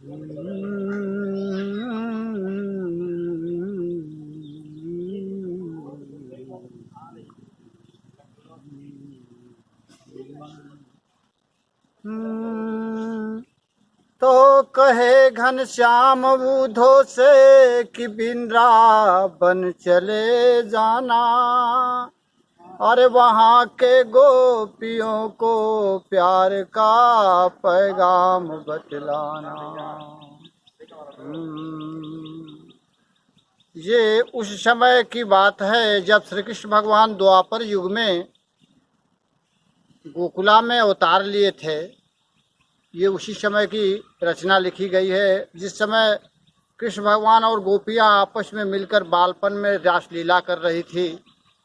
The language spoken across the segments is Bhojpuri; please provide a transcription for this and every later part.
तो कहे घनश्याम बूढ़ो से कि वृंदावन चले जाना, अरे वहाँ के गोपियों को प्यार का पैगाम बतलाना। ये उस समय की बात है जब श्री कृष्ण भगवान द्वापर युग में गोकुला में अवतार लिए थे। ये उसी समय की रचना लिखी गई है जिस समय कृष्ण भगवान और गोपियाँ आपस में मिलकर बालपन में रास लीला कर रही थी।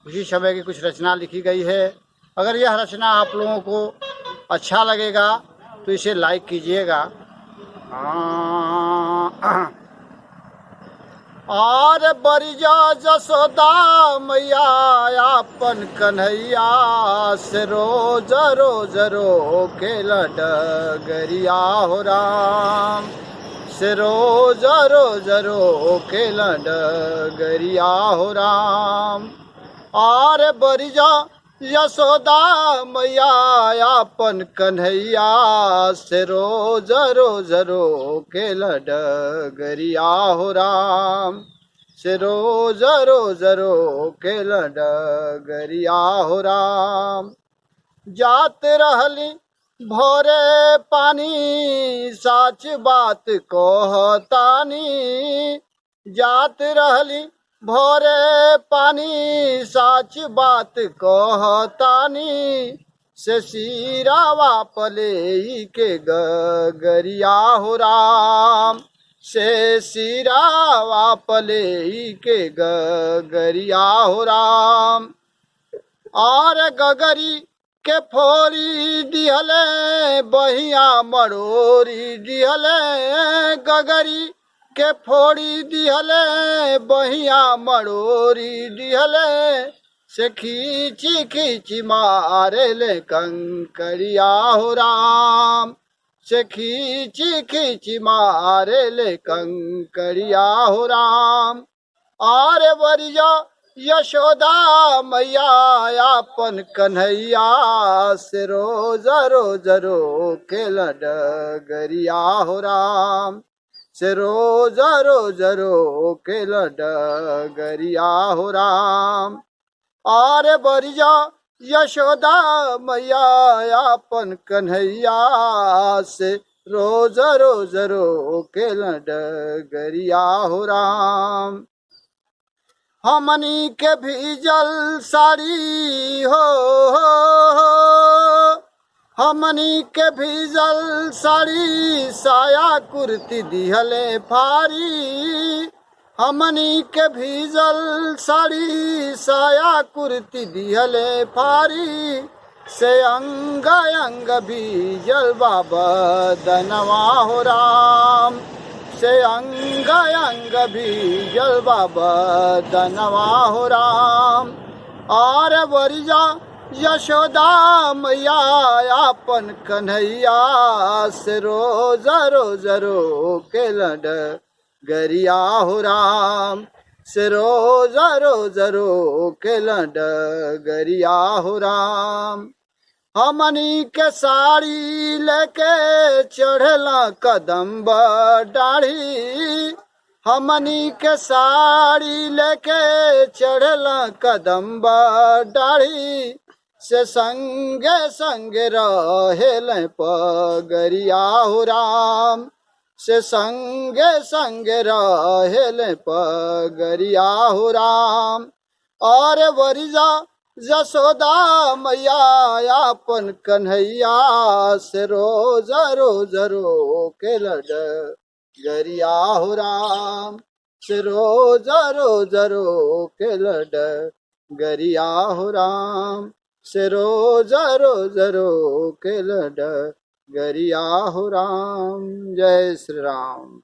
उसी समय की कुछ रचना लिखी गई है। अगर यह रचना आप लोगों को अच्छा लगेगा तो इसे लाइक कीजिएगा। और बरिजा जसोदा मैया अपन कन्हैया से रोज रोज रोके डगरिया हो राम, से रोज रोज रोके डगरिया हो राम। और बरिजा यशोदा मैया अपन कन्हैया से रोज रोज रोके डगरिया हो राम, से रोज रोज रोके डगरिया हो राम। जात रहली भोरे पानी साच बात कहतानी, जात रहली भोरे पानी साच बात कहतानी, से सिरावा पले के गगरिया हो राम, से सिरावा पले के गगरिया हो राम। और गगरी के फोरी दिहले बहिया मड़ोरी दिहले, गगरी के फोड़ी दिहले बहिया मड़ोरी दिहले, से खींची खींची मारे ले कंकरिया हो राम, से खींची खींची मारे ले कंकरिया हो राम। और बरिया यशोदा मैया अपन कन्हैया से रोज रोज रोके डगरिया हो राम, से रोज रोज रोके डगरिया हो राम। और बरिया यशोदा मैया अपन कन्हैया से रोज रोज रोके डगरिया हो राम। हमनी के भीजल साड़ी हो, हमनी के भीजल साड़ी साया कुर्ती दिहले फारी, हमनी के भीजल साड़ी साया कुर्ती दिहले फारी, से अंग अंग भीजल बाबा दनवा हो राम, से अंग अंग भीजल बाबा दनवा हो राम। और बरिजा यशोदा मैया अपन कन्हैया से रोज रोज रोके डगरिया हो राम, से रोज रोज रोके डगरिया हो राम। हमनी के साड़ी लेके चढ़ला कदम डाढ़ी, हमनी के साड़ी लेके चढ़ला कदम डाढ़ी, से संगे संगे रहेल पगरिया हो राम, से संगे संगे रहेल पगरिया हो राम। और बरिजा यशोदा मैया अपन कन्हैया से रोज रोज रोके डगरिया हो राम, से रोज रोज रोके डगरिया हो राम, से रोज रोज रोके डगरिया हो राम। जय श्री राम।